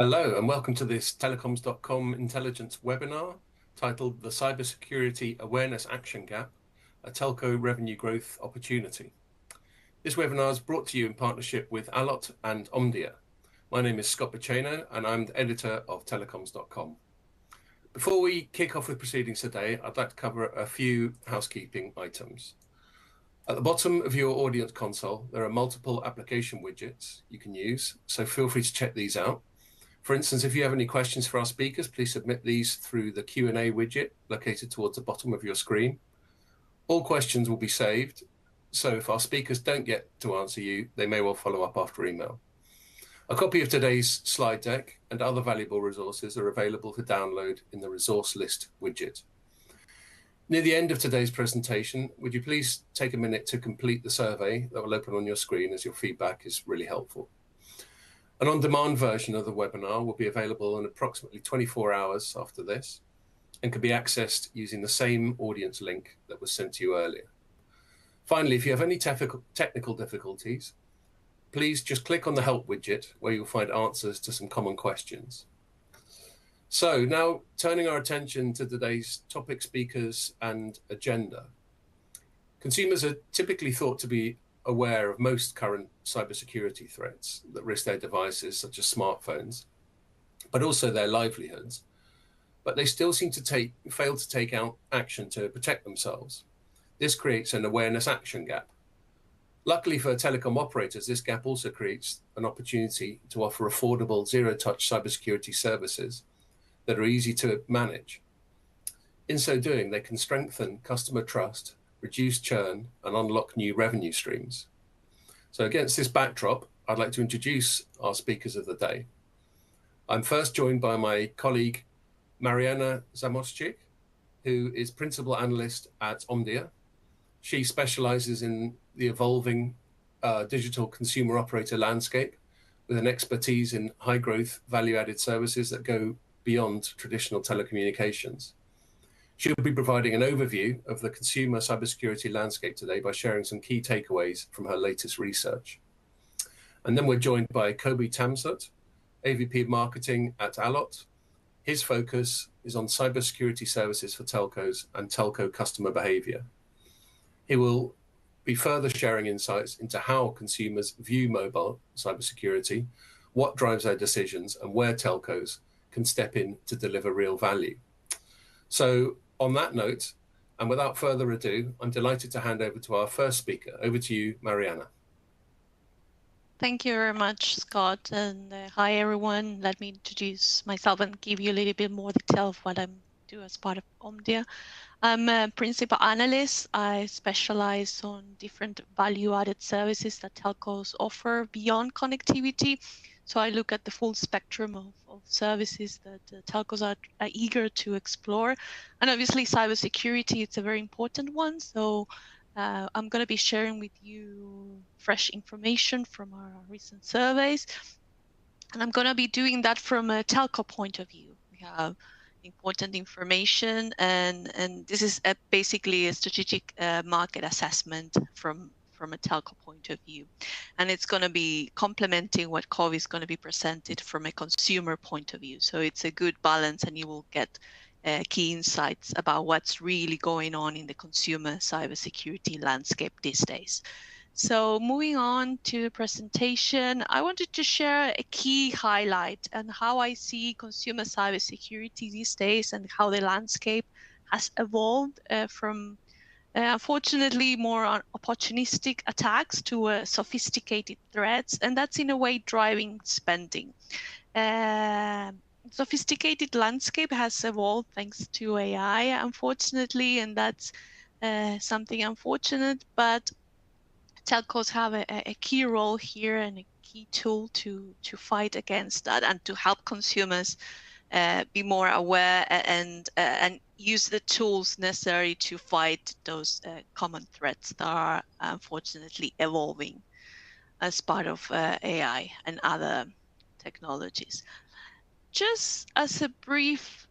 Hello and welcome to this telecoms.com intelligence webinar titled The Cybersecurity Awareness Action Gap, a Telco Revenue Growth Opportunity. This webinar is brought to you in partnership with Allot and OMDIA. My name is Scott Baceno and I'm the editor of telecoms.com. Before we kick off with proceedings today, I'd like to cover a few housekeeping items. At the bottom of your audience console, there are multiple application widgets you can use, so feel free to check these out. For instance, if you have any questions for our speakers, please submit these through the Q&A widget located towards the bottom of your screen. All questions will be saved, so if our speakers don't get to answer you, they may well follow up after email. A copy of today's slide deck and other valuable resources are available for download in the resource list widget. Near the end of today's presentation, would you please take a minute to complete the survey that will open on your screen, as your feedback is really helpful. An on-demand version of the webinar will be available in approximately 24 hours after this and can be accessed using the same audience link that was sent to you earlier. Finally, if you have any technical difficulties, please just click on the help widget where you'll find answers to some common questions. So now turning our attention to today's topic, speakers and agenda. Consumers are typically thought to be aware of most current cybersecurity threats that risk their devices, such as smartphones, but also their livelihoods. But they still seem to fail to take out action to protect themselves. This creates an awareness action gap. Luckily for telecom operators, this gap also creates an opportunity to offer affordable zero-touch cybersecurity services that are easy to manage. In so doing, they can strengthen customer trust, reduce churn, and unlock new revenue streams. So against this backdrop, I'd like to introduce our speakers of the day. I'm first joined by my colleague, Mariana Zamoszczyk, who is Principal Analyst at OMDIA. She specializes in the evolving digital consumer operator landscape with an expertise in high-growth, value-added services that go beyond traditional telecommunications. She'll be providing an overview of the consumer cybersecurity landscape today by sharing some key takeaways from her latest research. And then we're joined by Tamsut, AVP of Marketing at Allot. His focus is on cybersecurity services for telcos and telco customer behavior. He will be further sharing insights into how consumers view mobile cybersecurity, what drives their decisions, and where telcos can step in to deliver real value. So on that note, and without further ado, I'm delighted to hand over to our first speaker. Over to you, Mariana. Thank you very much, Scott. And hi, everyone. Let me introduce myself and give you a little bit more detail of what I do as part of OMDIA. I'm a principal analyst. I specialize on different value-added services that telcos offer beyond connectivity. So I look at the full spectrum of services that telcos are eager to explore. And obviously, cybersecurity is a very important one. So I'm going to be sharing with you fresh information from our recent surveys. And I'm going to be doing that from a telco point of view. We have important information, and this is basically a strategic market assessment from a telco point of view. And it's going to be complementing what Cove is going to be presented from a consumer point of view. So it's a good balance, and you will get key insights about what's really going on in the consumer cybersecurity landscape these days. So moving on to the presentation, I wanted to share a key highlight and how I see consumer cybersecurity these days and how the landscape has evolved from unfortunately more opportunistic attacks to sophisticated threats, and that's in a way driving spending. Sophisticated landscape has evolved thanks to AI, unfortunately, and that's something unfortunate, but telcos have a key role here and a key tool to fight against that and to help consumers be more aware and use the tools necessary to fight those common threats that are unfortunately evolving as part of AI and other technologies. Just as a brief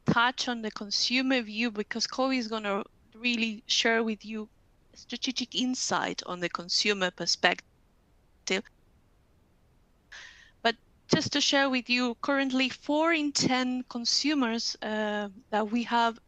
touch on the consumer view, because Kobe is going to really share with you strategic insight on the consumer perspective. But Just to share with you, currently 4 in 10 consumers that we have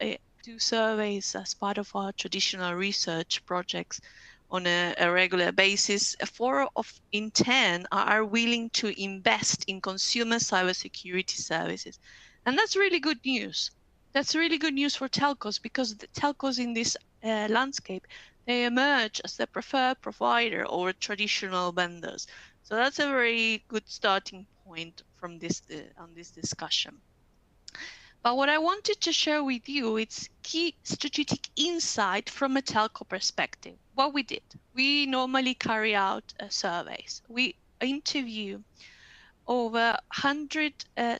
do surveys as part of our traditional research projects on a regular basis. 4 in 10 are willing to invest in consumer cybersecurity services. And that's really good news. That's really good news for telcos, because the telcos in this landscape, they emerge as the preferred provider over traditional vendors. So that's a very good starting point from this on this discussion. But what I wanted to share with you, it's key strategic insight from a telco perspective. What we did, we normally carry out surveys. We interview over 100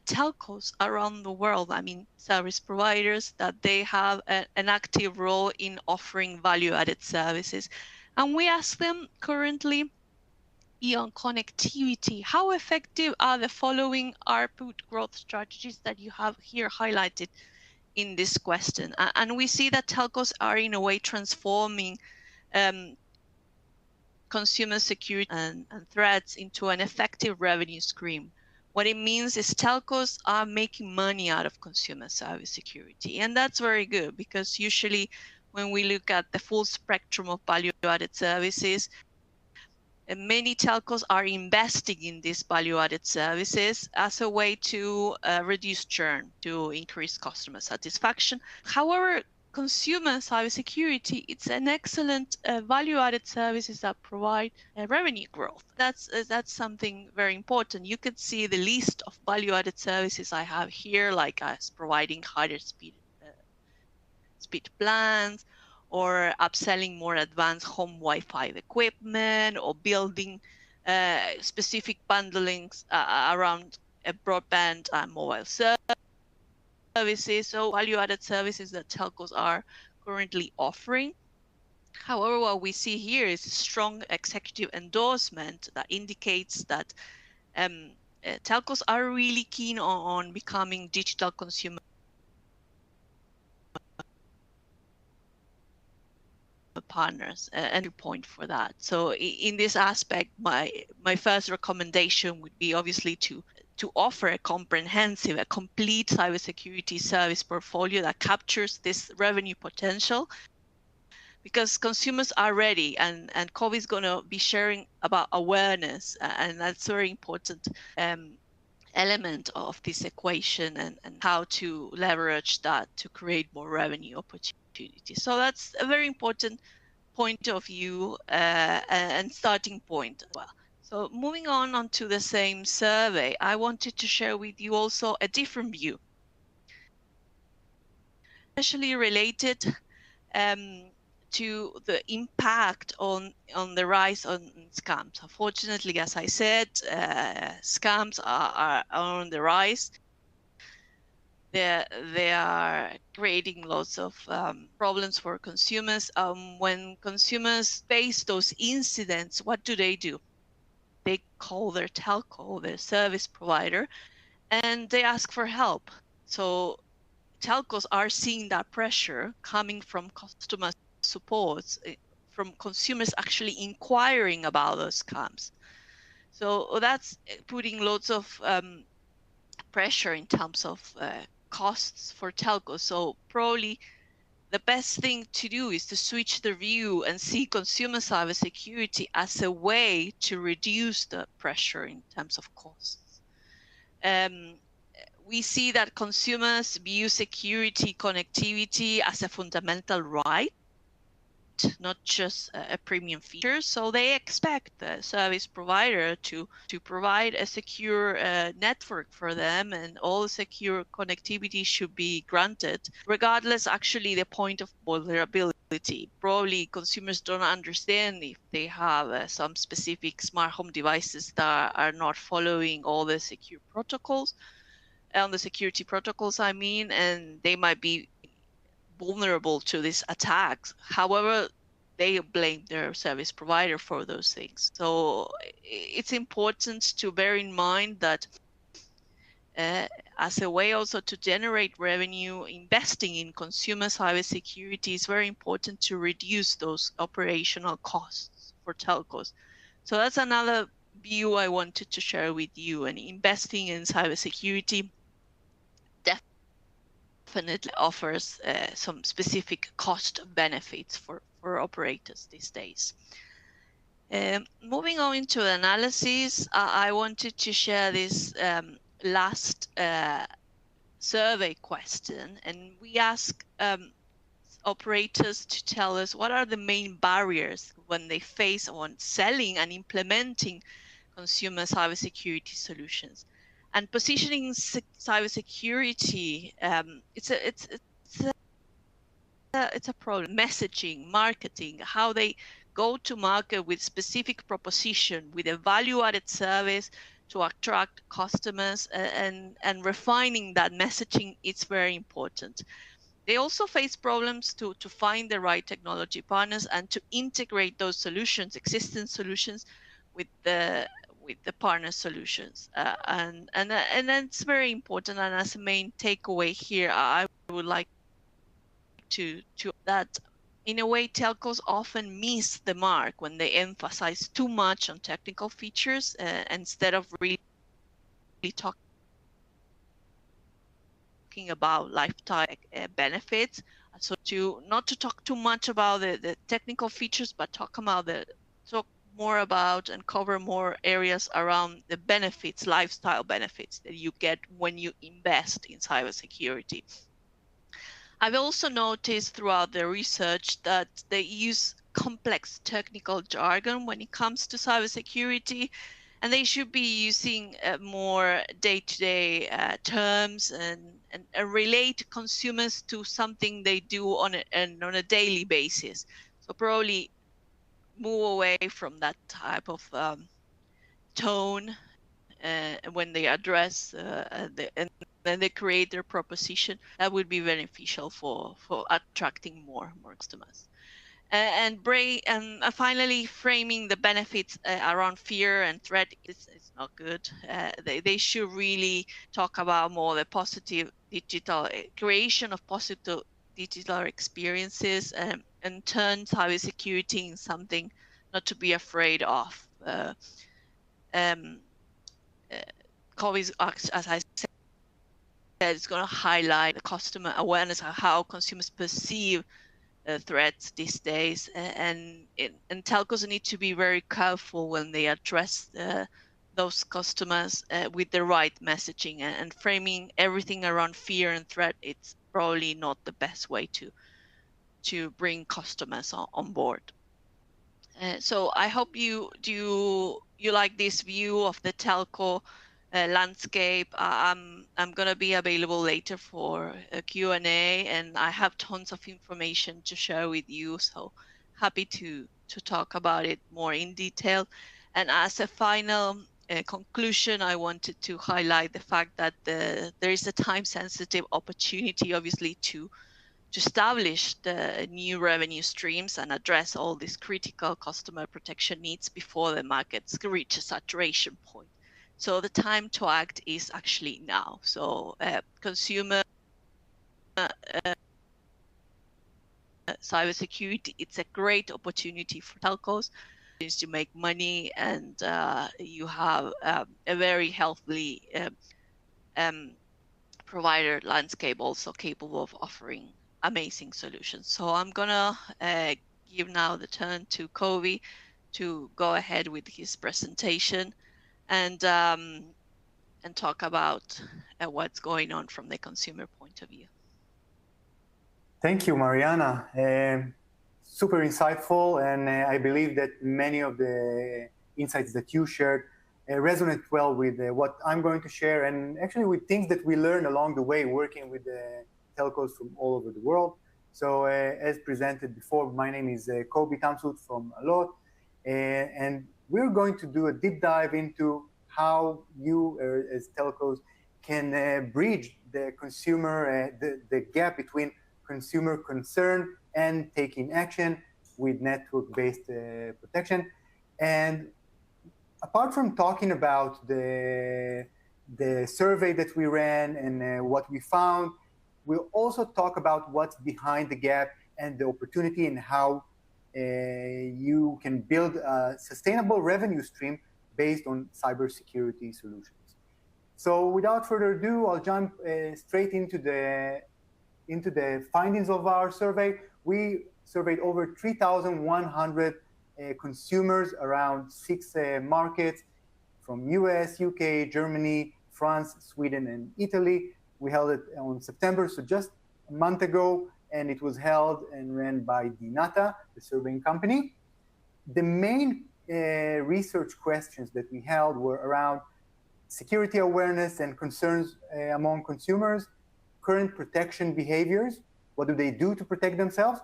telcos around the world, I mean service providers, that they have an active role in offering value-added services. And we ask them currently, beyond connectivity, how effective are the following ARPU growth strategies that you have here highlighted in this question? And we see that telcos are in a way transforming consumer security and threats into an effective revenue stream. What it means is telcos are making money out of consumer cybersecurity. And that's very good, because usually when we look at the full spectrum of value-added services, many telcos are investing in these value-added services as a way to reduce churn, to increase customer satisfaction. However, consumer cybersecurity, it's an excellent value-added services that provide revenue growth. That's something very important. You can see the list of value-added services I have here, like us providing higher speed plans, or upselling more advanced home Wi-Fi equipment, or building specific bundlings around broadband and mobile services. So value-added services that telcos are currently offering. However, what we see here is a strong executive endorsement that indicates that telcos are really keen on becoming digital consumer partners, and point for that. So in this aspect, my first recommendation would be obviously to offer a comprehensive, a complete cybersecurity service portfolio that captures this revenue potential, because consumers are ready, and COVID is going to be sharing about awareness, and that's a very important element of this equation, and how to leverage that to create more revenue opportunities. So that's a very important point of view and starting point as well. So moving on to the same survey, I wanted to share with you also a different view, especially related to the impact on the rise on scams. Unfortunately, as I said, scams are on the rise. They are creating lots of problems for consumers. When consumers face those incidents, what do? They call their telco, their service provider, and they ask for help. So telcos are seeing that pressure coming from customer support, from consumers actually inquiring about those scams. So that's putting lots of pressure in terms of costs for telcos. So probably the best thing to do is to switch the view and see consumer cybersecurity as a way to reduce the pressure in terms of costs. We see that consumers view security connectivity as a fundamental right, not just a premium feature. So they expect the service provider to provide a secure network for them, and all secure connectivity should be granted, regardless actually the point of vulnerability. Probably consumers don't understand if they have some specific smart home devices that are not following all the secure protocols, on the security protocols, I mean, and they might be vulnerable to these attacks. However, they blame their service provider for those things. So it's important to bear in mind that as a way also to generate revenue, investing in consumer cybersecurity is very important to reduce those operational costs for telcos. So that's another view I wanted to share with you. And investing in cybersecurity definitely offers some specific cost benefits for operators these days. Moving on into analysis, I wanted to share this last survey question, and we ask operators to tell us what are the main barriers when they face on selling and implementing consumer cybersecurity solutions. And positioning cybersecurity, it's a problem. Messaging, marketing, how they go to market with specific proposition, with a value-added service to attract customers, and refining that messaging is very important. They also face problems to find the right technology partners and to integrate those solutions, existing solutions, with the partner solutions, and that's very important. And as a main takeaway here, I would like to that in a way telcos often miss the mark when they emphasize too much on technical features instead of really talking about lifetime benefits. So not to talk too much about the technical features, but talk more about and cover more areas around the benefits, lifestyle benefits that you get when you invest in cybersecurity. I've also noticed throughout the research that they use complex technical jargon when it comes to cybersecurity, and they should be using more day-to-day terms and relate consumers to something they do on a daily basis. So probably move away from that type of tone when they address and then they create their proposition. That would be beneficial for attracting more customers. And finally, framing the benefits around fear and threat is not good. They should really talk about more the positive digital creation of positive digital experiences, and turn cybersecurity in something not to be afraid of. COVID, as I said, it's going to highlight the customer awareness of how consumers perceive threats these days, and telcos need to be very careful when they address those customers with the right messaging, and framing everything around fear and threat. It's probably not the best way to bring customers on board. So I hope you like this view of the telco landscape. I'm going to be available later for a Q&A, and I have tons of information to share with you. So happy to talk about it more in detail. And as a final conclusion, I wanted to highlight the fact that there is a time-sensitive opportunity, obviously, to establish the new revenue streams and address all these critical customer protection needs before the markets reach a saturation point. So the time to act is actually now. So consumer cybersecurity, it's a great opportunity for telcos to make money, and you have a very healthy provider landscape also capable of offering amazing solutions. So I'm gonna give now the turn to Kobe to go ahead with his presentation and talk about what's going on from the consumer point of view. Thank you, Mariana. Super insightful, and I believe that many of the insights that you shared resonate well with what I'm going to share, and actually with things that we learned along the way working with the telcos from all over the world. So as presented before, my name is Kobe Tamsut from Allot, and we're going to do a deep dive into how you as telcos can bridge the consumer, the gap between consumer concern and taking action with network-based protection. And apart from talking about the survey that we ran and what we found, we'll also talk about what's behind the gap and the opportunity, and how you can build a sustainable revenue stream based on cybersecurity solutions. So without further ado, I'll jump straight into the findings of our survey. We surveyed over 3,100 consumers around 6 markets from US, UK, Germany, France, Sweden, and Italy. We held it on September, so just a month ago, and it was held and ran by Dinata, the surveying company. The main research questions that we held were around security awareness and concerns among consumers, current protection behaviors, what do they do to protect themselves,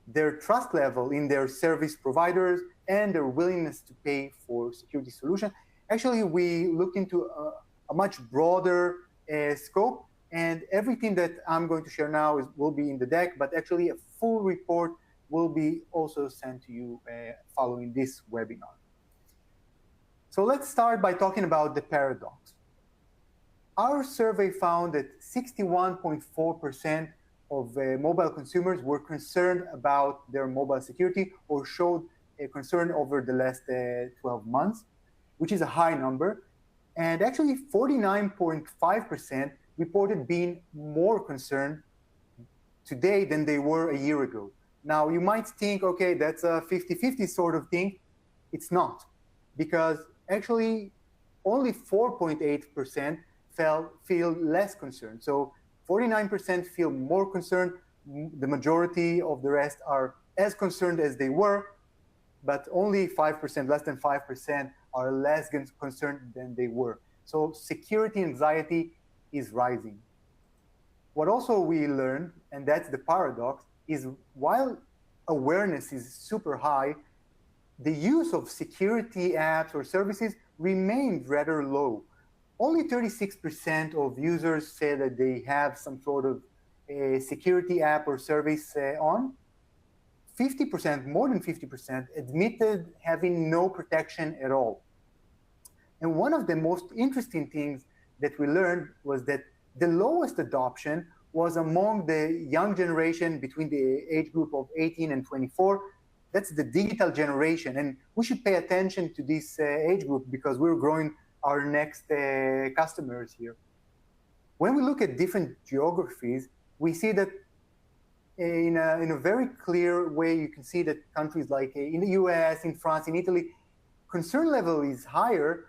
their trust level in their service providers, and their willingness to pay for security solutions. Actually, we looked into a much broader scope, and everything that I'm going to share now will be in the deck, but actually a full report will be also sent to you following this webinar. So let's start by talking about the paradox. Our survey found that 61.4% of mobile consumers were concerned about their mobile security or showed a concern over the last 12 months, which is a high number. And actually 49.5% reported being more concerned today than they were a year ago. Now you might think, okay, that's a 50-50 sort of thing. It's not, because actually only 4.8% feel less concerned. So 49% feel more concerned. The majority of the rest are as concerned as they were, but only 5%, less than 5%, are less concerned than they were. So security anxiety is rising. What also we learned, and that's the paradox, is while awareness is super high, the use of security apps or services remained rather low. Only 36% of users say that they have some sort of a security app or service on. 50%, more than 50%, admitted having no protection at all. And one of the most interesting things that we learned was that the lowest adoption was among the young generation between the age group of 18 and 24. That's the digital generation. And we should pay attention to this age group because we're growing our next customers here. When we look at different geographies, we see that in a very clear way, you can see that countries like in the US, in France, in Italy, concern level is higher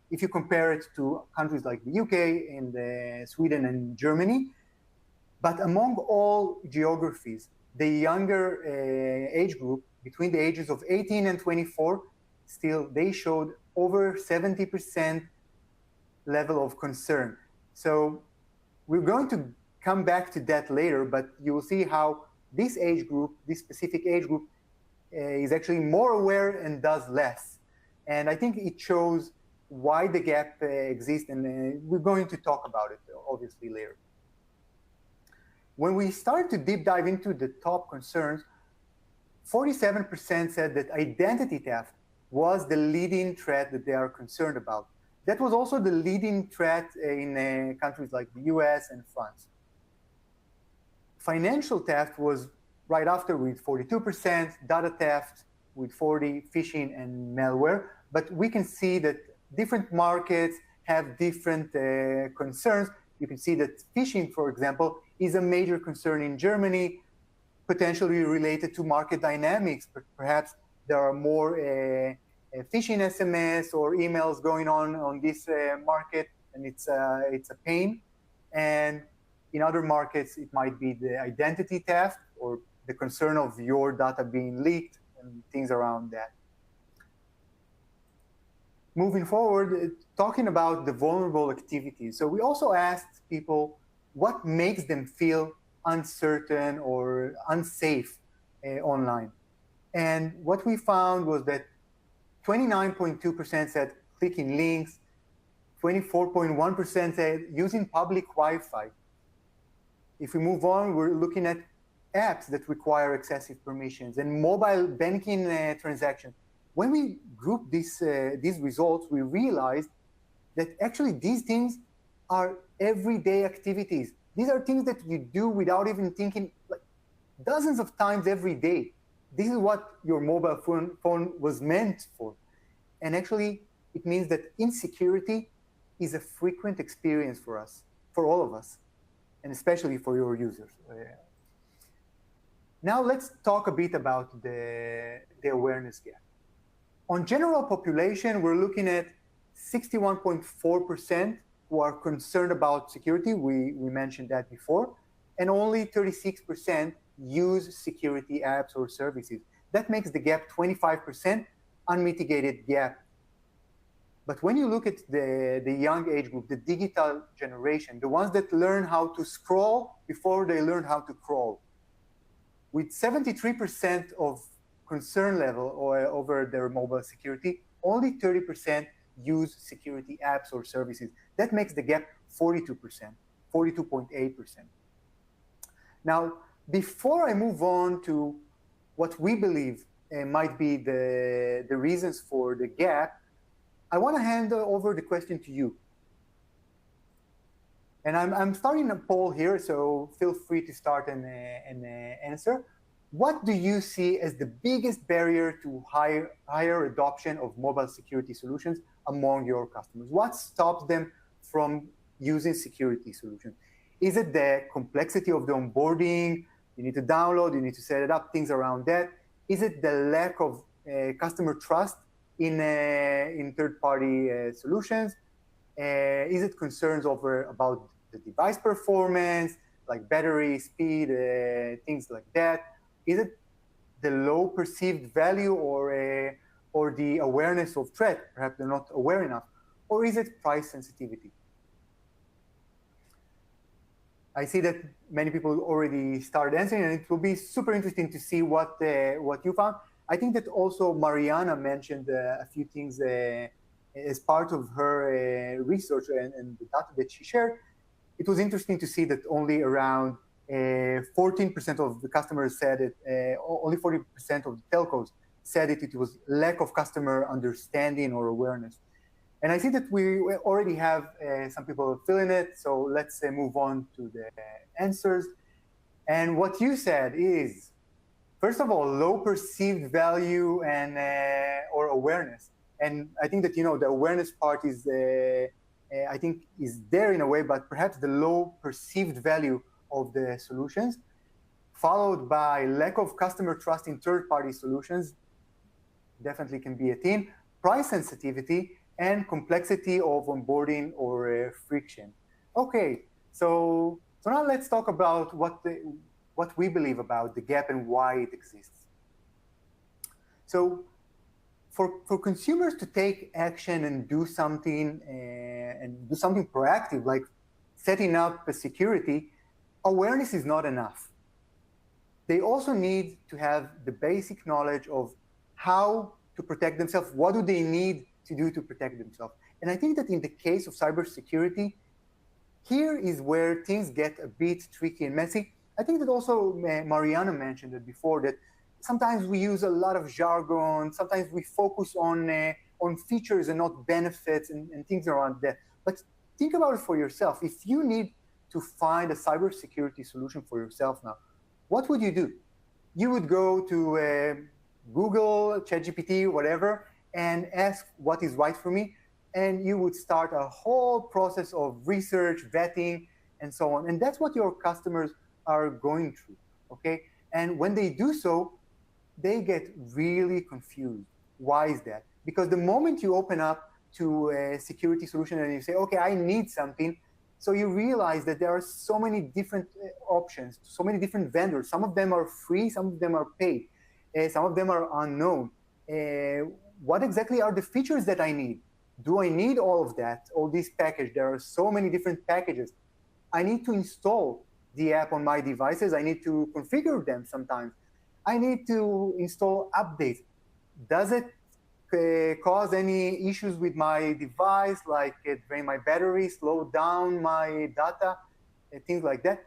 if you compare it to countries like the UK and Sweden and Germany. But among all geographies, the younger age group between the ages of 18 and 24, still they showed over 70% level of concern. So we're going to come back to that later, but you will see how this age group, this specific age group, is actually more aware and does less. And I think it shows why the gap exists, and we're going to talk about it obviously later. When we start to deep dive into the top concerns, 47% said that identity theft was the leading threat that they are concerned about. That was also the leading threat in countries like the US and France. Financial theft was right after with 42%, data theft with 40%, phishing and malware. But we can see that different markets have different concerns. You can see that phishing, for example, is a major concern in Germany, potentially related to market dynamics. Perhaps there are more phishing SMS or emails going on this market, and it's a pain. And in other markets, it might be the identity theft or the concern of your data being leaked and things around that. Moving forward, talking about the vulnerable activities. So we also asked people what makes them feel uncertain or unsafe online. And what we found was that 29.2% said clicking links, 24.1% said using public Wi-Fi. If we move on, we're looking at apps that require excessive permissions and mobile banking transactions. When we group these results, we realized that actually these things are everyday activities. These are things that you do without even thinking, like dozens of times every day. This is what your mobile phone was meant for. And actually, it means that insecurity is a frequent experience for us, for all of us, and especially for your users. Now let's talk a bit about the awareness gap. On general population, we're looking at 61.4% who are concerned about security. We mentioned that before. And only 36% use security apps or services. That makes the gap 25% unmitigated gap. But when you look at the young age group, the digital generation, the ones that learn how to scroll before they learn how to crawl, with 73% of concern level over their mobile security, only 30% use security apps or services. That makes the gap 42%, 42.8%. Now, before I move on to what we believe might be the reasons for the gap, I want to hand over the question to you. And I'm starting a poll here, so feel free to start and answer. What do you see as the biggest barrier to higher adoption of mobile security solutions among your customers? What stops them from using security solutions? Is it the complexity of the onboarding? You need to download, you need to set it up, things around that. Is it the lack of customer trust in third-party solutions? Is it concerns about the device performance, like battery speed, things like that? Is it the low perceived value or the awareness of threat? Perhaps they're not aware enough. Or is it price sensitivity? I see that many people already started answering, and it will be super interesting to see what you found. I think that also Mariana mentioned a few things as part of her research and the data that she shared. It was interesting to see that only around 14% of the customers said it, only 40% of the telcos said it was lack of customer understanding or awareness. And I see that we already have some people filling it, so let's move on to the answers. And what you said is, first of all, low perceived value and or awareness. And I think that, the awareness part is, I think, is there in a way, but perhaps the low perceived value of the solutions, followed by lack of customer trust in third-party solutions, definitely can be a theme, price sensitivity, and complexity of onboarding or friction. Okay, so now let's talk about what we believe about the gap and why it exists. So for consumers to take action and do something proactive, like setting up a security, awareness is not enough. They also need to have the basic knowledge of how to protect themselves. What do they need to do to protect themselves? And I think that in the case of cybersecurity, here is where things get a bit tricky and messy. I think that also Mariana mentioned it before, that sometimes we use a lot of jargon, sometimes we focus on features and not benefits and things around that. But think about it for yourself. If you need to find a cybersecurity solution for yourself now, what would you do? You would go to Google, ChatGPT, whatever, and ask what is right for me. And you would start a whole process of research, vetting, and so on. And that's what your customers are going through, okay? And when they do so, they get really confused. Why is that? Because the moment you open up to a security solution and you say, okay, I need something, so you realize that there are so many different options, so many different vendors. Some of them are free, some of them are paid, some of them are unknown. What exactly are the features that I need? Do I need all of that, all this package? There are so many different packages. I need to install the app on my devices. I need to configure them sometimes. I need to install updates. Does it cause any issues with my device, like drain my battery, slow down my data, things like that?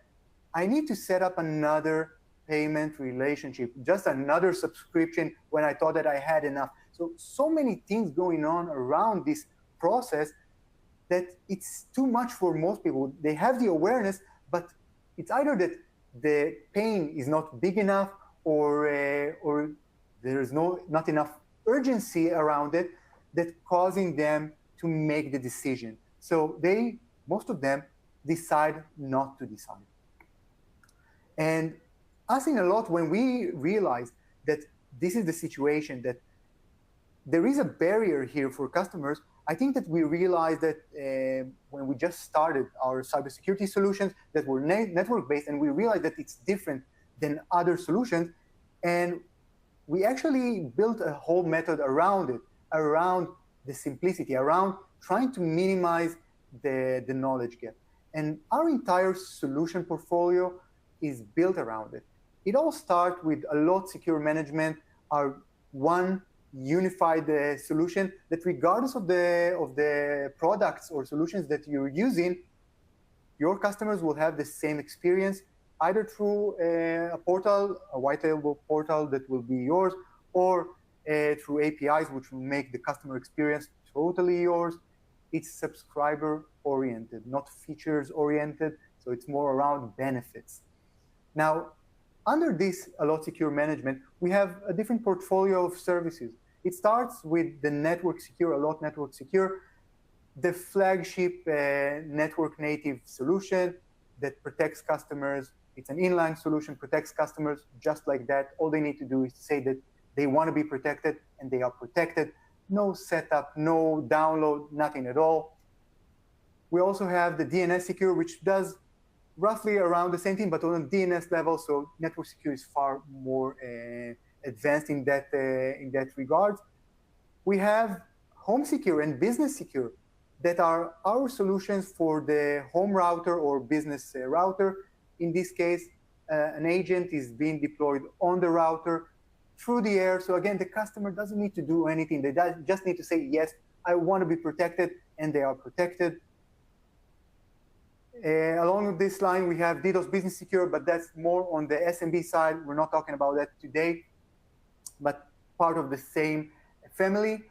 I need to set up another payment relationship, just another subscription when I thought that I had enough. So many things going on around this process that it's too much for most people. They have the awareness, but it's either that the pain is not big enough or there's not enough urgency around it. that causing them to make the decision. So most of them decide not to decide. And us in Allot, when we realized that this is the situation, that there is a barrier here for customers, I think that we realized that when we just started our cybersecurity solutions that were network-based, and we realized that it's different than other solutions, and we actually built a whole method around it, around the simplicity, around trying to minimize the knowledge gap. And our entire solution portfolio is built around it. It all starts with Allot Secure Management, our one unified solution that regardless of the products or solutions that you're using, your customers will have the same experience, either through a portal, a white label portal that will be yours, or through APIs, which will make the customer experience totally yours. It's subscriber-oriented, not features-oriented, so it's more around benefits. Now, under this Allot Secure Management, we have a different portfolio of services. It starts with the Network Secure, Allot Network Secure, the flagship network native solution that protects customers. It's an inline solution, protects customers just like that. All they need to do is say that they want to be protected, and they are protected. No setup, no download, nothing at all. We also have the DNS Secure, which does roughly around the same thing, but on a DNS level, so Network Secure is far more advanced in that regard. We have Home Secure and Business Secure that are our solutions for the home router or business router. In this case, an agent is being deployed on the router through the air. So again, the customer doesn't need to do anything. They just need to say, yes, I want to be protected, and they are protected. Along this line, we have DDoS Business Secure, but that's more on the SMB side. We're not talking about that today, but part of the same family.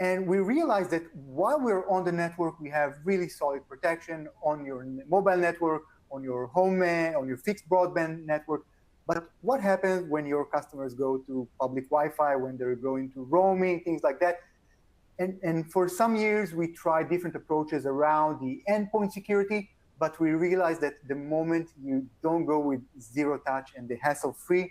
And we realized that while we're on the network, we have really solid protection on your mobile network, on your home, on your fixed broadband network. But what happens when your customers go to public Wi-Fi, when they're going to roaming, things like that? And for some years, we tried different approaches around the endpoint security, but we realized that the moment you don't go with zero touch and the hassle-free,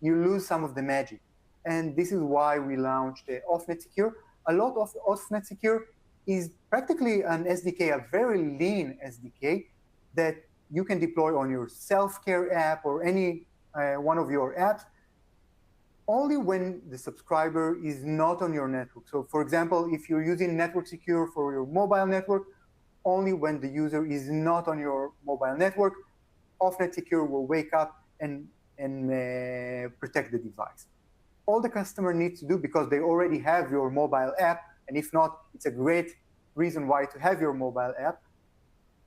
you lose some of the magic. And this is why we launched OffNet Secure. Allot of OffNet Secure is practically an SDK, a very lean SDK that you can deploy on your self-care app or any one of your apps, only when the subscriber is not on your network. So for example, if you're using Network Secure for your mobile network, only when the user is not on your mobile network, OffNet Secure will wake up and protect the device. All the customer needs to do, because they already have your mobile app, and if not, it's a great reason why to have your mobile app.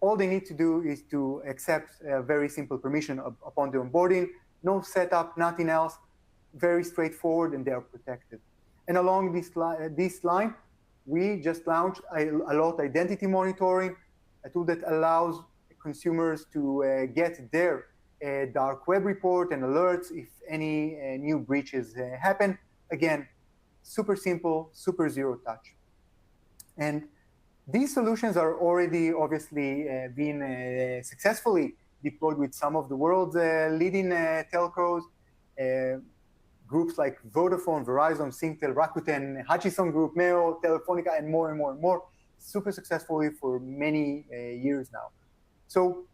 All they need to do is to accept a very simple permission upon the onboarding, no setup, nothing else, very straightforward, and they are protected. And along this line, we just launched Allot Identity Monitoring, a tool that allows consumers to get their dark web report and alerts if any new breaches happen. Again, super simple, super zero touch. And these solutions are already obviously being successfully deployed with some of the world's leading telcos, groups like Vodafone, Verizon, Singtel, Rakuten, Hutchison Group, Meo, Telefonica, and more and more and more, super successfully for many years now. So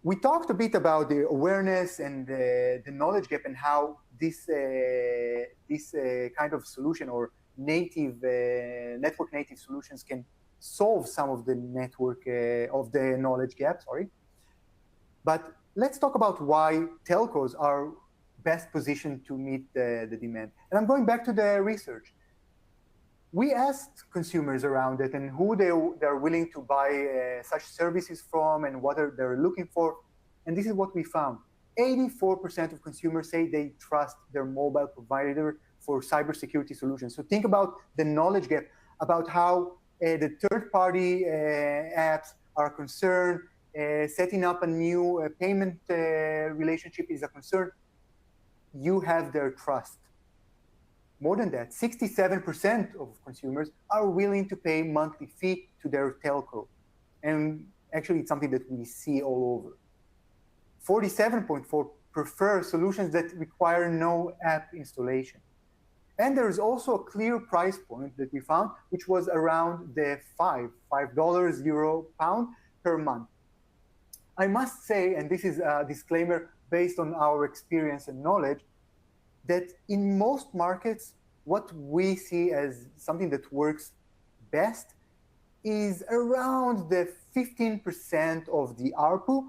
we talked a bit about the awareness and the knowledge gap, and how this kind of solution or native network native solutions can solve some of the knowledge gap. But let's talk about why telcos are best positioned to meet the demand. And I'm going back to the research. We asked consumers around it and who they're willing to buy such services from and what they're looking for. And this is what we found. 84% of consumers say they trust their mobile provider for cybersecurity solutions. So think about the knowledge gap, about how the third-party apps are concerned, setting up a new payment relationship is a concern. You have their trust. more than that, 67% of consumers are willing to pay monthly fee to their telco. And actually, it's something that we see all over. 47.4% prefer solutions that require no app installation. And there's also a clear price point that we found, which was around the $5 euro pound per month. I must say, and this is a disclaimer based on our experience and knowledge, that in most markets, what we see as something that works best is around the 15% of the ARPU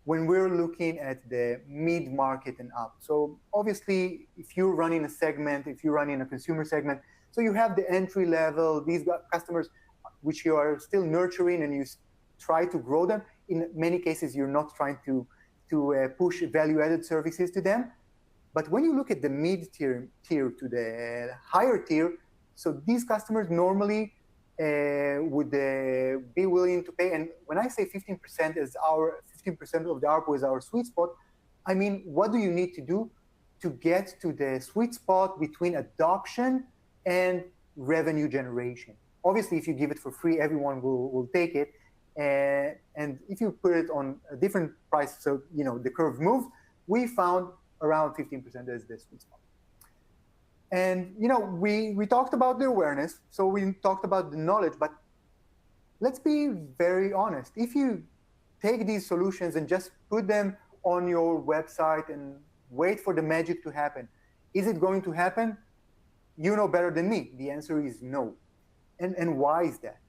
when we're looking at the mid-market and up. So obviously, if you're running a segment, if you're running a consumer segment, so you have the entry level, these customers which you are still nurturing and you try to grow them. In many cases, you're not trying to push value-added services to them. But when you look at the mid-tier to the higher tier, so these customers normally would be willing to pay. And when I say 15% is 15% of the ARPU is our sweet spot, I mean, what do you need to do to get to the sweet spot between adoption and revenue generation? Obviously, if you give it for free, everyone will take it. And if you put it on a different price, so the curve moves, we found around 15% as the sweet spot. And we talked about the awareness, so we talked about the knowledge, but let's be very honest. If you take these solutions and just put them on your website and wait for the magic to happen, is it going to happen? You know better than me. The answer is no. And why is that?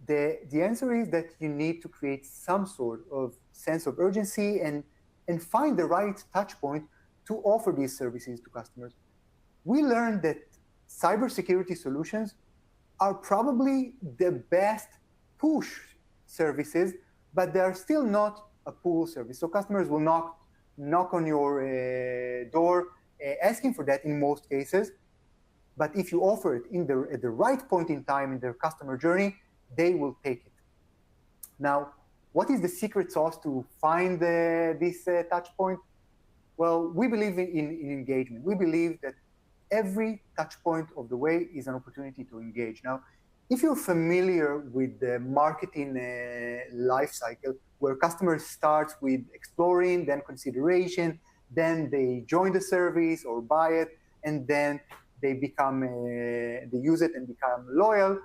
The answer is that you need to create some sort of sense of urgency and find the right touch point to offer these services to customers. We learned that cybersecurity solutions are probably the best push services, but they are still not a pull service. So customers will knock on your door asking for that in most cases. But if you offer it at the right point in time in their customer journey, they will take it. Now, what is the secret sauce to find this touch point? Well, we believe in engagement. We believe that every touch point of the way is an opportunity to engage. Now, if you're familiar with the marketing life cycle, where customers start with exploring, then consideration, then they join the service or buy it, and then they use it and become loyal.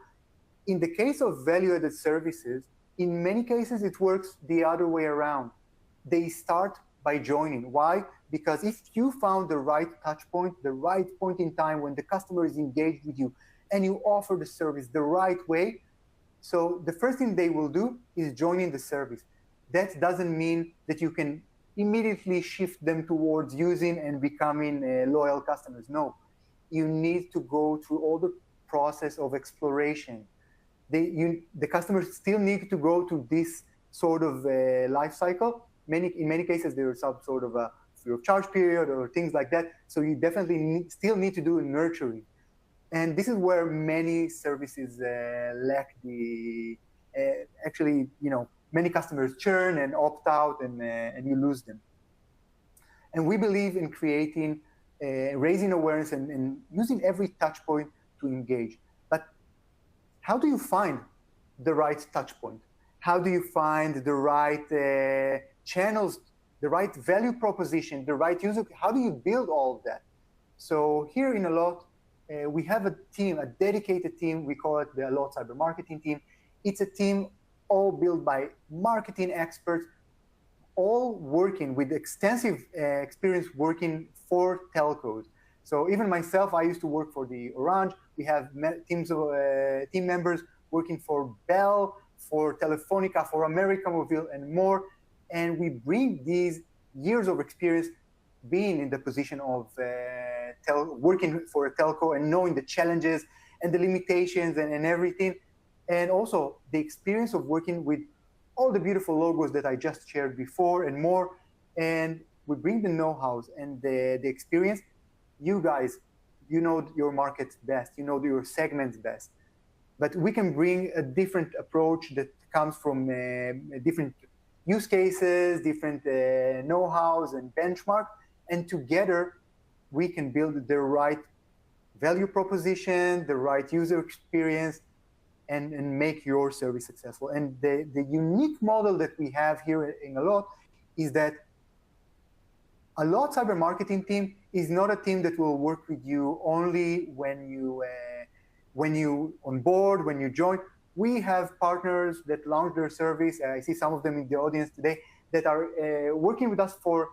In the case of value-added services, in many cases, it works the other way around. They start by joining. Why? Because if you found the right touch point, the right point in time when the customer is engaged with you, and you offer the service the right way, so the first thing they will do is joining the service. That doesn't mean that you can immediately shift them towards using and becoming loyal customers. No, you need to go through all the process of exploration. The customers still need to go to this sort of life cycle. In many cases, there is some sort of a free of charge period or things like that. So you definitely still need to do nurturing. And this is where many services lack many customers churn and opt out and you lose them. And we believe in creating, raising awareness and using every touch point to engage. But how do you find the right touch point? How do you find the right channels, the right value proposition, the right user? How do you build all of that? So here in Allot, we have a team, a dedicated team. We call it the Allot Cyber Marketing Team. It's a team all built by marketing experts, all working with extensive experience working for telcos. So even myself, I used to work for the Orange. We have teams of team members working for Bell, for Telefonica, for America Mobile, and more. And we bring these years of experience being in the position of working for a telco and knowing the challenges and the limitations and everything. And also the experience of working with all the beautiful logos that I just shared before and more. And we bring the know-hows and the experience. You guys, you know your markets best, you know your segments best. But we can bring a different approach that comes from different use cases, different know-hows and benchmark. And together, we can build the right value proposition, the right user experience, and make your service successful. And the unique model that we have here in Allot is that Allot cyber marketing team is not a team that will work with you only when you onboard, when you join. We have partners that launch their service. I see some of them in the audience today that are working with us for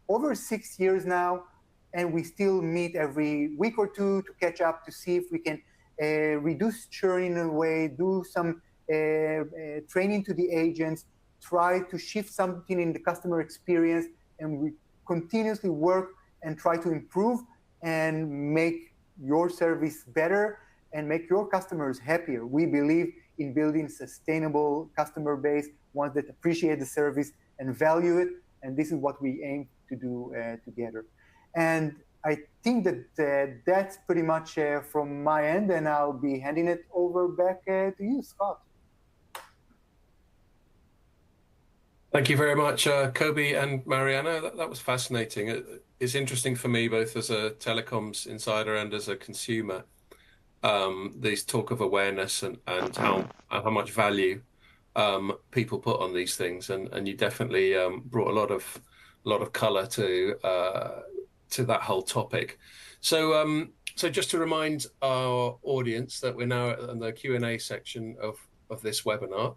over 6 years now, and we still meet every week or two to catch up to see if we can reduce churn in a way, do some training to the agents, try to shift something in the customer experience, and we continuously work and try to improve and make your service better and make your customers happier. We believe in building sustainable customer base, ones that appreciate the service and value it, and this is what we aim to do together. And I think that that's pretty much from my end, and I'll be handing it over back to you, Scott. Thank you very much, Kobe and Mariana. That was fascinating. It's interesting for me, both as a telecoms insider and as a consumer, this talk of awareness and how much value people put on these things. And you definitely brought a lot of color to that whole topic. So just to remind our audience that we're now in the Q&A section of this webinar.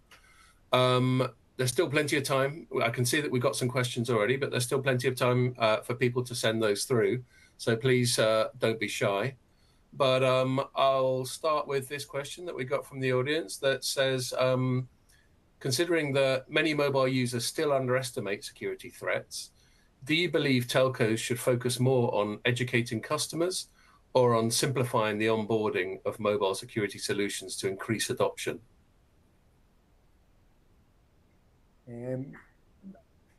There's still plenty of time. I can see that we've got some questions already, but there's still plenty of time for people to send those through. So please don't be shy. But I'll start with this question that we got from the audience that says, considering that many mobile users still underestimate security threats, do you believe telcos should focus more on educating customers or on simplifying the onboarding of mobile security solutions to increase adoption?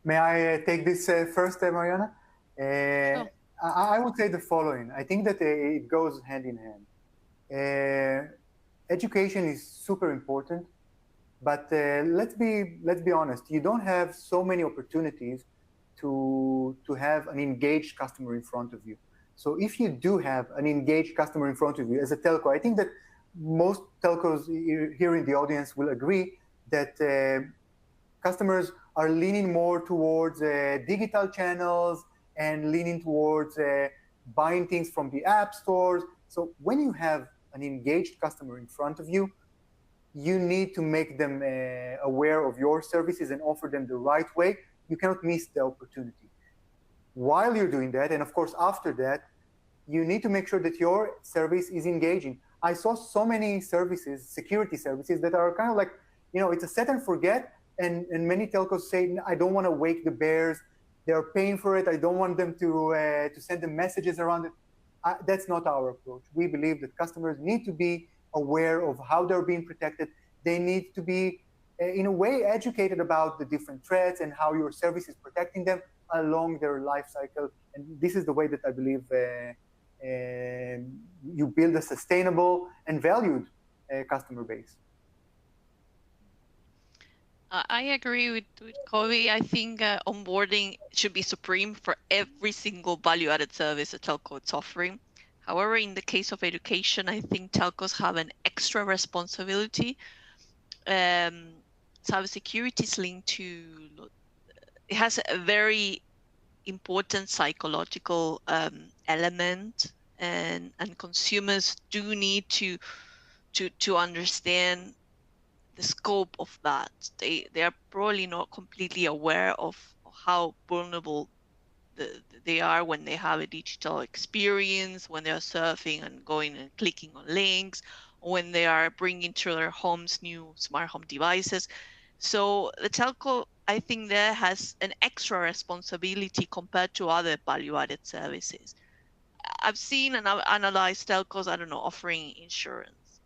May I take this first, Mariana? Sure. I would say the following. I think that it goes hand in hand. Education is super important, but let's be honest. You don't have so many opportunities to have an engaged customer in front of you. So if you do have an engaged customer in front of you as a telco, I think that most telcos here in the audience will agree that customers are leaning more towards digital channels and leaning towards buying things from the app stores. So when you have an engaged customer in front of you, you need to make them aware of your services and offer them the right way. You cannot miss the opportunity. While you're doing that, and of course after that, you need to make sure that your service is engaging. I saw so many services, security services, that are kind of like, it's a set and forget, and many telcos say, I don't want to wake the bears. They're paying for it. I don't want them to send them messages around it. That's not our approach. We believe that customers need to be aware of how they're being protected. They need to be, in a way, educated about the different threats and how your service is protecting them along their life cycle. And this is the way that I believe you build a sustainable and valued customer base. I agree with Kobe. I think onboarding should be supreme for every single value-added service a telco is offering. However, in the case of education, I think telcos have an extra responsibility. Cybersecurity is linked to, it has a very important psychological element, and consumers do need to understand the scope of that. They are probably not completely aware of how vulnerable they are when they have a digital experience, when they are surfing and going and clicking on links, or when they are bringing to their homes new smart home devices. So the telco, I think, there has an extra responsibility compared to other value-added services. I've seen and I've analyzed telcos, offering insurance,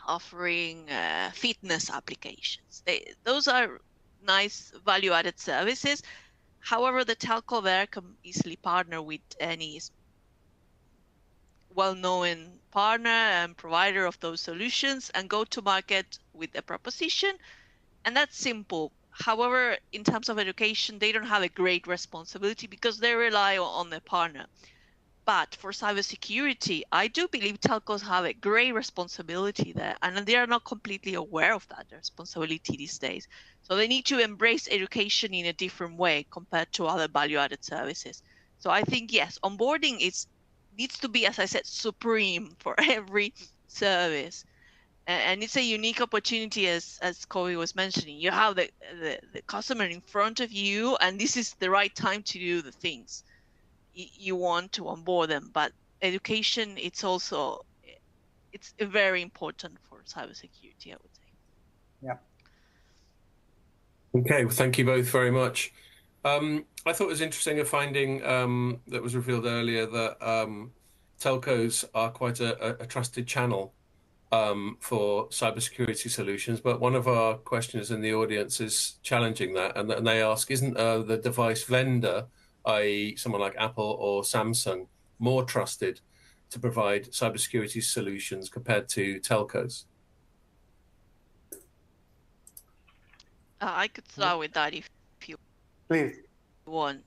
offering fitness applications. Those are nice value-added services. However, the telco there can easily partner with any well-known partner and provider of those solutions and go to market with a proposition, and that's simple. However, in terms of education, they don't have a great responsibility because they rely on their partner. But for cybersecurity, I do believe telcos have a great responsibility there, and they are not completely aware of that responsibility these days. So they need to embrace education in a different way compared to other value-added services. So I think, yes, onboarding needs to be, as I said, supreme for every service. And it's a unique opportunity, as Kobe was mentioning. You have the customer in front of you, and this is the right time to do the things you want to onboard them. But education, it's very important for cybersecurity, I would say. Yeah. Okay, well, thank you both very much. I thought it was interesting a finding that was revealed earlier that telcos are quite a trusted channel for cybersecurity solutions, but one of our questioners in the audience is challenging that, and they ask, isn't the device vendor, i.e. someone like Apple or Samsung, more trusted to provide cybersecurity solutions compared to telcos? I could start with that if you Please. want.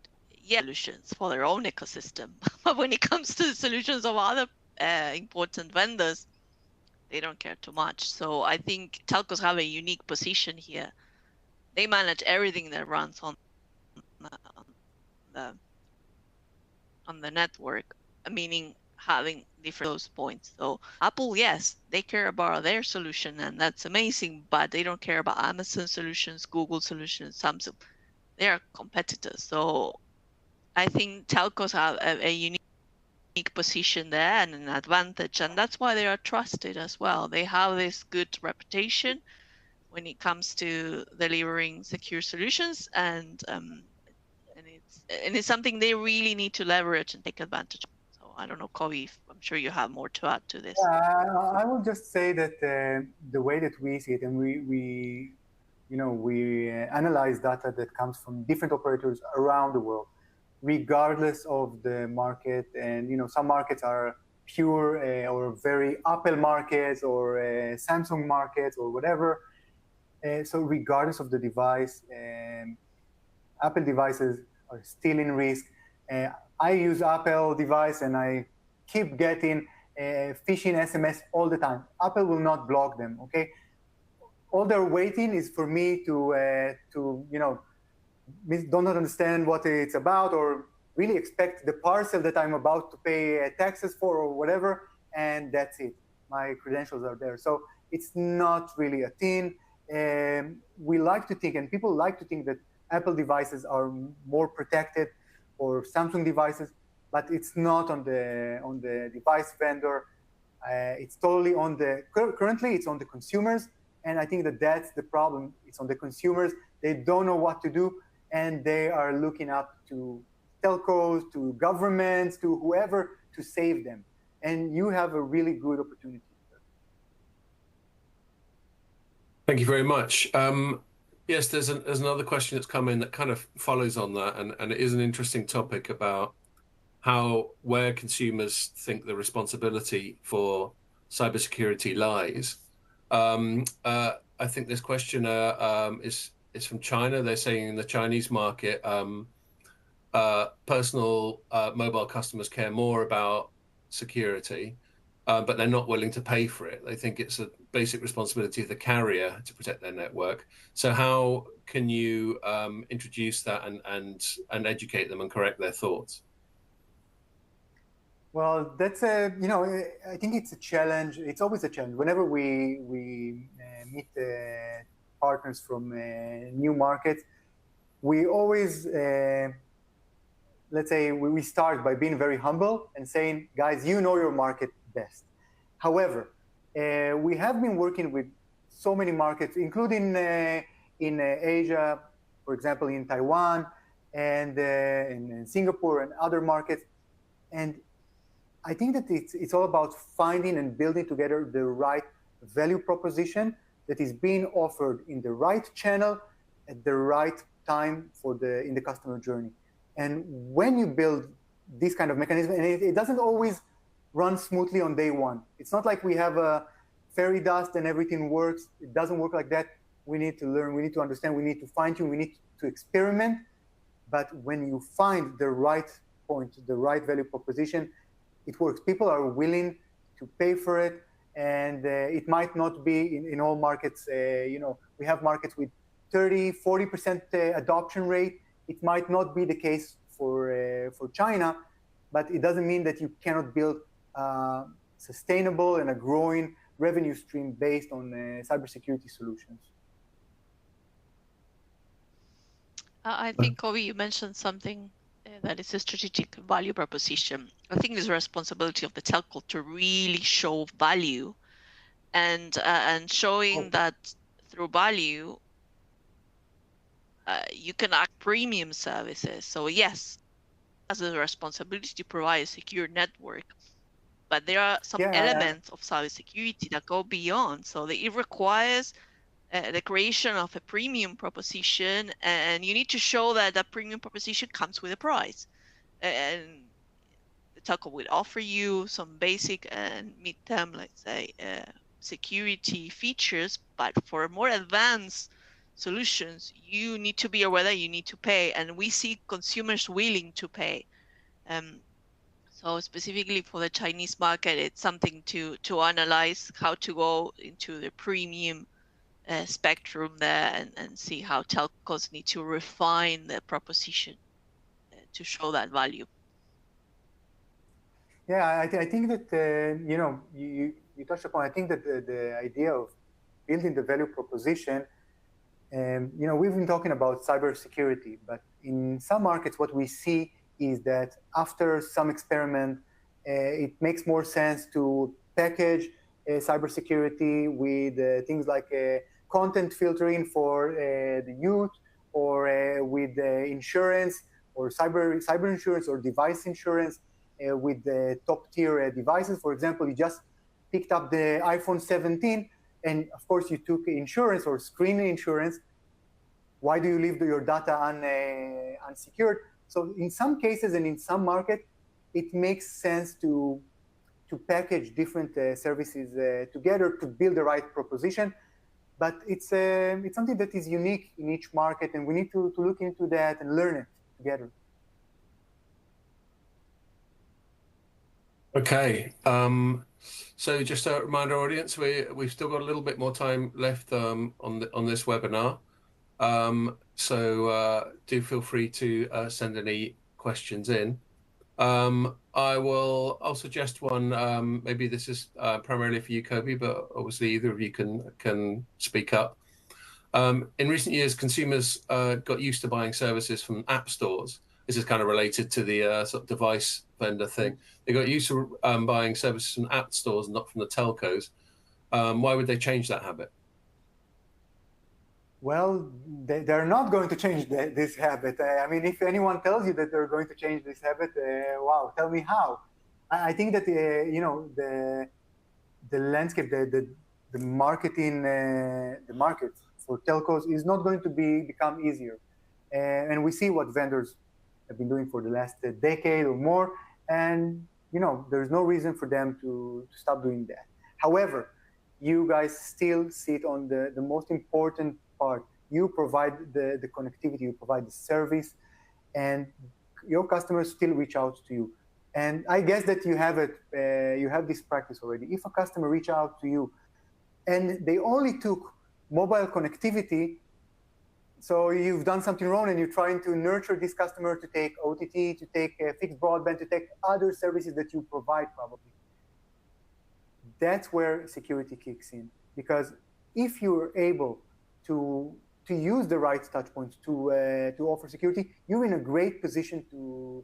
Yeah, solutions for their own ecosystem. But when it comes to the solutions of other important vendors, they don't care too much. So I think telcos have a unique position here. They manage everything that runs on the network, meaning having different those points. So Apple, yes, they care about their solution, and that's amazing, but they don't care about Amazon solutions, Google solutions, Samsung. They are competitors. So I think telcos have a unique position there and an advantage, and that's why they are trusted as well. They have this good reputation when it comes to delivering secure solutions, and it's something they really need to leverage and take advantage of. So I don't know, Kobe, I'm sure you have more to add to this. I will just say that the way that we see it, and we analyze data that comes from different operators around the world, regardless of the market. And some markets are pure or very Apple markets or Samsung markets or whatever. So regardless of the device, Apple devices are still in risk. I use Apple device and I keep getting phishing SMS all the time. Apple will not block them, okay? All they're waiting is for me to don't understand what it's about, or really expect the parcel that I'm about to pay taxes for or whatever, and that's it. My credentials are there. So it's not really a thing. We like to think, and people like to think, that Apple devices are more protected, or Samsung devices, but it's not on the device vendor. It's totally currently it's on the consumers, and I think that's the problem. It's on the consumers. They don't know what to do, and they are looking up to telcos, to governments, to whoever to save them. And you have a really good opportunity. Thank you very much. Yes, there's another question that's come in that kind of follows on that, and it is an interesting topic about where consumers think the responsibility for cybersecurity lies. I think this questioner is from China. They're saying in the Chinese market, personal mobile customers care more about security, but they're not willing to pay for it. They think it's a basic responsibility of the carrier to protect their network. So how can you introduce that and educate them and correct their thoughts? Well, that's I think it's a challenge. It's always a challenge. Whenever we meet partners from new markets, we always, let's say, we start by being very humble and saying, guys, you know your market best. However, we have been working with so many markets, including in Asia, for example, in Taiwan and in Singapore and other markets. And I think that it's all about finding and building together the right value proposition that is being offered in the right channel at the right time in the customer journey. And when you build this kind of mechanism, and it doesn't always run smoothly on day one. It's not like we have a fairy dust and everything works. It doesn't work like that. We need to learn, we need to understand, we need to fine tune, we need to experiment. But when you find the right point, the right value proposition, it works. People are willing to pay for it, and it might not be in all markets. We have markets with 30, 40% adoption rate. It might not be the case for China, but it doesn't mean that you cannot build sustainable and a growing revenue stream based on cybersecurity solutions. I think, Kobe, you mentioned something that is a strategic value proposition. I think it's a responsibility of the telco to really show value, and showing that through value, you can act premium services. So yes, has a responsibility to provide a secure network, but there are some elements of cybersecurity that go beyond. So it requires the creation of a premium proposition, and you need to show that that premium proposition comes with a price. And the telco will offer you some basic and mid-term, let's say, security features, but for more advanced solutions, you need to be aware that you need to pay, and we see consumers willing to pay. So specifically for the Chinese market, it's something to analyze how to go into the premium spectrum there, and see how telcos need to refine the proposition to show that value. Yeah, I think that you touched upon. I think that the idea of building the value proposition, we've been talking about cybersecurity, but in some markets, what we see is that after some experiment, it makes more sense to package cybersecurity with things like content filtering for the youth, or with insurance, or cyber insurance, or device insurance with the top tier devices. For example, you just picked up the iPhone 17, and of course you took insurance or screen insurance. Why do you leave your data unsecured? So in some cases and in some markets, it makes sense to package different services together to build the right proposition. But it's something that is unique in each market, and we need to look into that and learn it together. Okay. So just to remind our audience, we've still got a little bit more time left on this webinar. So do feel free to send any questions in. I'll suggest one. Maybe this is primarily for you, Kobe, but obviously either of you can speak up. In recent years, consumers got used to buying services from app stores. This is kind of related to the sort of device vendor thing. They got used to buying services from app stores, not from the telcos. Why would they change that habit? Well, they're not going to change this habit. I mean, if anyone tells you that they're going to change this habit, wow, tell me how. I think that the landscape, the market for telcos is not going to become easier, and we see what vendors have been doing for the last decade or more, and there's no reason for them to stop doing that. However, you guys still sit on the most important part. You provide the connectivity, you provide the service, and your customers still reach out to you. And I guess that you have this practice already. If a customer reach out to you and they only took mobile connectivity, so you've done something wrong and you're trying to nurture this customer to take OTT, to take fixed broadband, to take other services that you provide probably. That's where security kicks in. Because if you're able to use the right touch points to offer security, you're in a great position to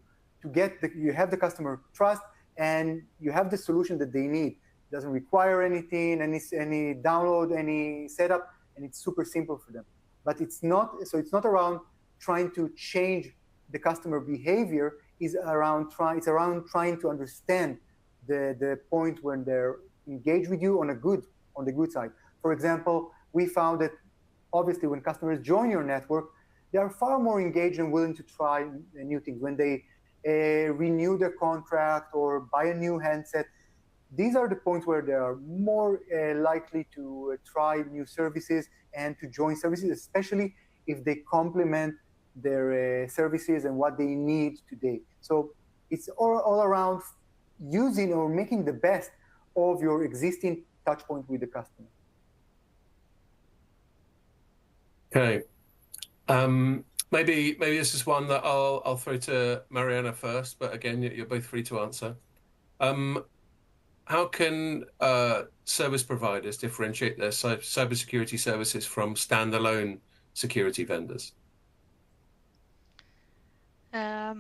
you have the customer trust, and you have the solution that they need. It doesn't require anything, any download, any setup, and it's super simple for them. But it's not around trying to change the customer behavior. It's around trying to understand the point when they're engaged with you on the good side. For example, we found that obviously when customers join your network, they are far more engaged and willing to try new things. When they renew their contract or buy a new handset, these are the points where they are more likely to try new services and to join services, especially if they complement their services and what they need today. So it's all around using or making the best of your existing touch point with the customer. Okay. Maybe this is one that I'll throw to Mariana first, but again, you're both free to answer. How can service providers differentiate their cybersecurity services from standalone security vendors? As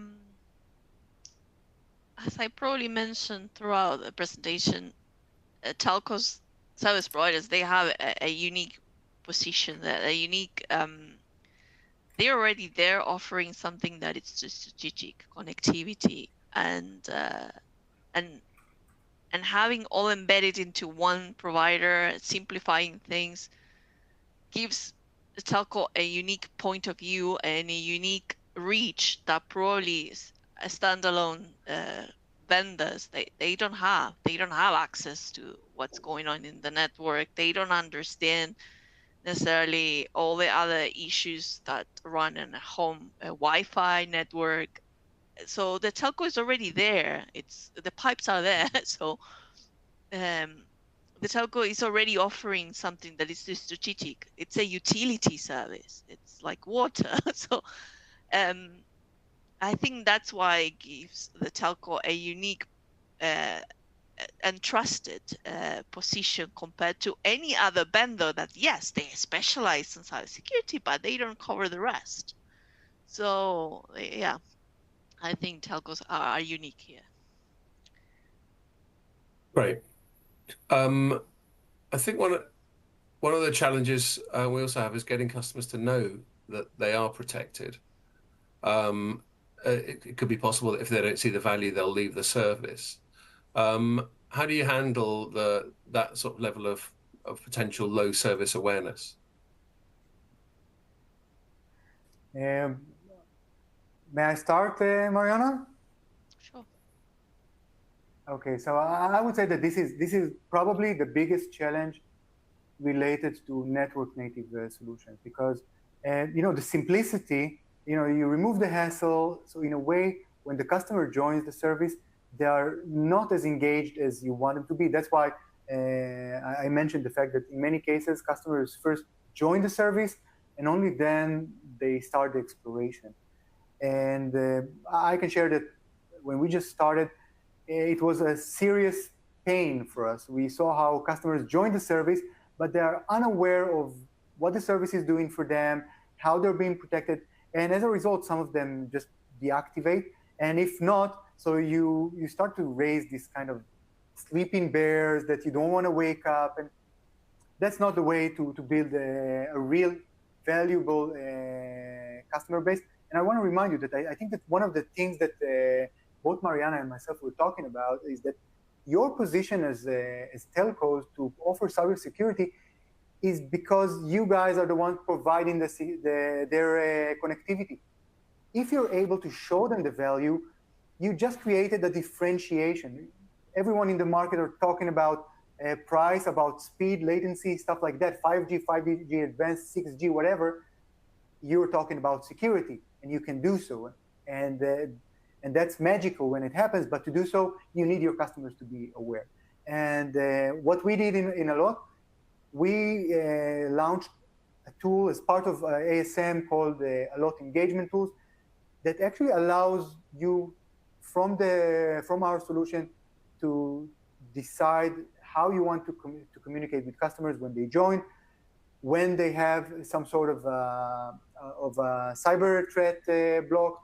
I probably mentioned throughout the presentation, telcos, service providers, they have a unique position, a unique. They're already there offering something that is strategic connectivity and having all embedded into one provider, simplifying things, gives the telco a unique point of view and a unique reach that probably a standalone vendors they don't have. They don't have access to what's going on in the network. They don't understand necessarily all the other issues that run in a home Wi-Fi network. So the telco is already there. The pipes are there. So the telco is already offering something that is strategic. It's a utility service. It's like water. So I think that's why it gives the telco a unique and trusted position compared to any other vendor that, yes, they specialize in cybersecurity, but they don't cover the rest. So yeah, I think telcos are unique here. Great. I think one of the challenges we also have is getting customers to know that they are protected. It could be possible that if they don't see the value, they'll leave the service. How do you handle that sort of level of potential low service awareness? May I start, Mariana? Sure. Okay, so I would say that this is probably the biggest challenge related to network native solutions, because the simplicity, you remove the hassle. So in a way, when the customer joins the service, they are not as engaged as you want them to be. That's why I mentioned the fact that in many cases, customers first join the service and only then they start the exploration. And I can share that when we just started, it was a serious pain for us. We saw how customers join the service, but they are unaware of what the service is doing for them, how they're being protected. And as a result, some of them just deactivate. And if not, so you start to raise this kind of sleeping bears that you don't want to wake up. And that's not the way to build a real valuable customer base. And I want to remind you that I think that one of the things that both Mariana and myself were talking about is that your position as telcos to offer cybersecurity is because you guys are the ones providing their connectivity. If you're able to show them the value, you just created a differentiation. Everyone in the market are talking about price, about speed, latency, stuff like that, 5G, 5G advanced, 6G, whatever. You're talking about security, and you can do so. And that's magical when it happens, but to do so, you need your customers to be aware. And what we did in Allot, we launched a tool as part of ASM called Allot Engagement Tools that actually allows you from our solution to decide how you want to communicate with customers when they join, when they have some sort of a cyber threat block,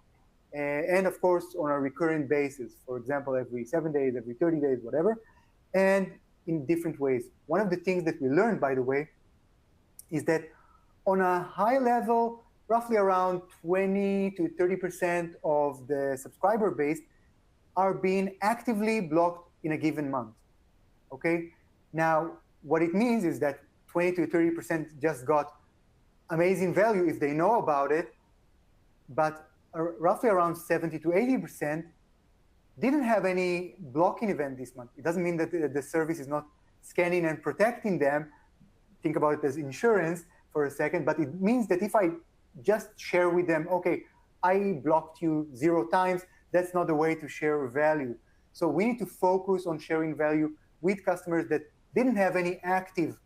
and of course on a recurrent basis, for example, every 7 days, every 30 days, whatever, and in different ways. One of the things that we learned, by the way, is that on a high level, roughly around 20 to 30% of the subscriber base are being actively blocked in a given month, okay? Now, what it means is that 20 to 30% just got amazing value if they know about it, but roughly around 70 to 80% didn't have any blocking event this month. It doesn't mean that the service is not scanning and protecting them. Think about it as insurance for a second, but it means that if I just share with them, okay, I blocked you 0 times, that's not the way to share value. So we need to focus on sharing value with customers that didn't have any active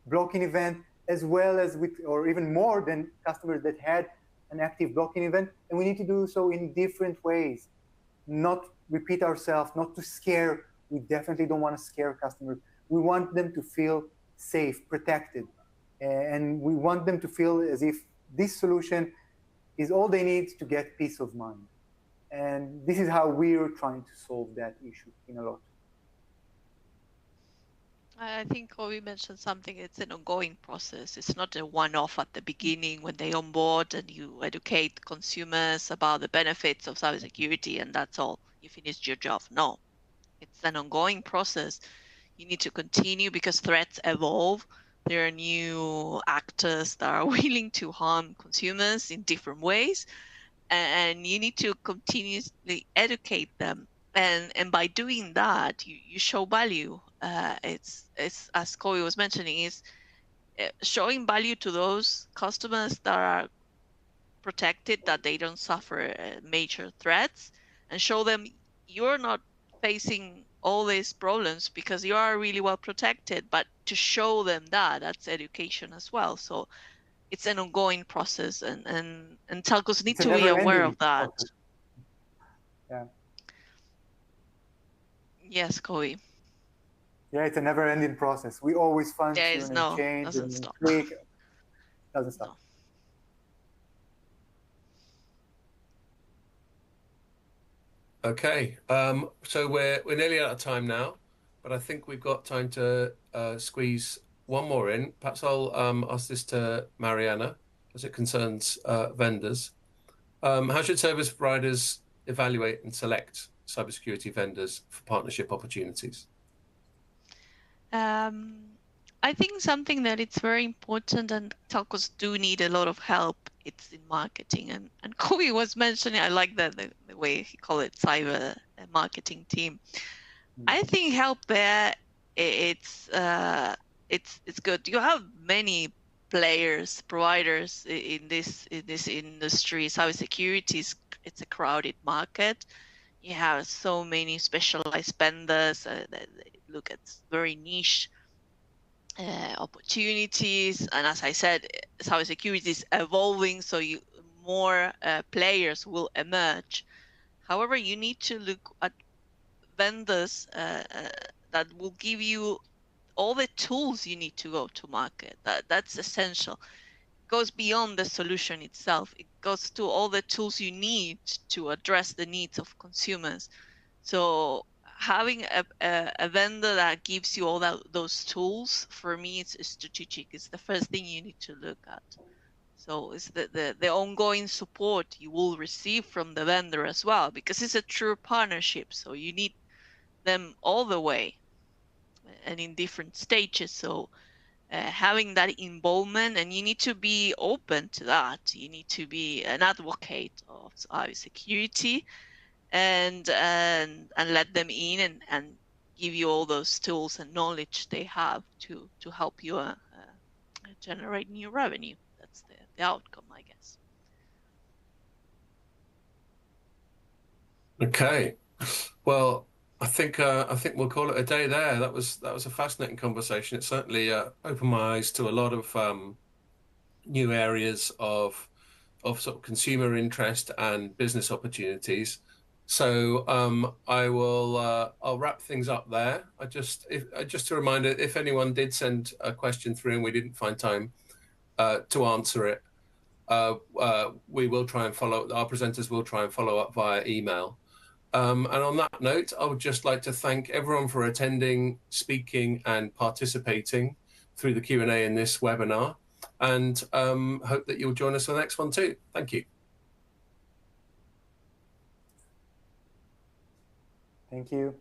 blocking event, as well as with, or even more than customers that had an active blocking event. And we need to do so in different ways, not repeat ourselves, not to scare. We definitely don't want to scare customers. We want them to feel safe, protected. And we want them to feel as if this solution is all they need to get peace of mind. And this is how we're trying to solve that issue in Allot. I think Kobe mentioned something, it's an ongoing process. It's not a one-off at the beginning when they onboard and you educate consumers about the benefits of cybersecurity and that's all, you finished your job. No, it's an ongoing process. You need to continue because threats evolve. There are new actors that are willing to harm consumers in different ways. And you need to continuously educate them. And by doing that, you show value. It's as Kobe was mentioning, is showing value to those customers that are protected, that they don't suffer major threats, and show them you're not facing all these problems because you are really well protected. But to show them that's education as well. So it's an ongoing process, and telcos need to be aware of that. Process. Yeah. Yes, Kobe. Yeah, it's a never-ending process. We always function and change doesn't and stop. tweak. Doesn't stop. No. Okay, so we're nearly out of time now, but I think we've got time to squeeze one more in. Perhaps I'll ask this to Mariana, as it concerns vendors. How should service providers evaluate and select cybersecurity vendors for partnership opportunities? I think something that it's very important, and telcos do need a lot of help, it's in marketing. And Kobe was mentioning, I like the way he called it, cyber marketing team. I think help there, it's good. You have many players, providers in this industry. Cybersecurity it's a crowded market. You have so many specialized vendors that look at very niche opportunities, and as I said, cybersecurity is evolving, so more players will emerge. However, you need to look at vendors that will give you all the tools you need to go to market. That's essential. It goes beyond the solution itself. It goes to all the tools you need to address the needs of consumers. So having a vendor that gives you all those tools, for me, it's strategic. It's the first thing you need to look at. So it's the ongoing support you will receive from the vendor as well, because it's a true partnership. So you need them all the way and in different stages. So having that involvement, and you need to be open to that. You need to be an advocate of cybersecurity and let them in and give you all those tools and knowledge they have to help you generate new revenue. That's the outcome, I guess. Okay, well, I think we'll call it a day there. That was a fascinating conversation. It certainly opened my eyes to a lot of new areas of sort of consumer interest and business opportunities. So I'll wrap things up there. Just a reminder, if anyone did send a question through and we didn't find time to answer it, we will try and follow. Our presenters will try and follow up via email. And on that note, I would just like to thank everyone for attending, speaking, and participating through the Q&A in this webinar, and hope that you'll join us for the next one too. Thank you. Thank you.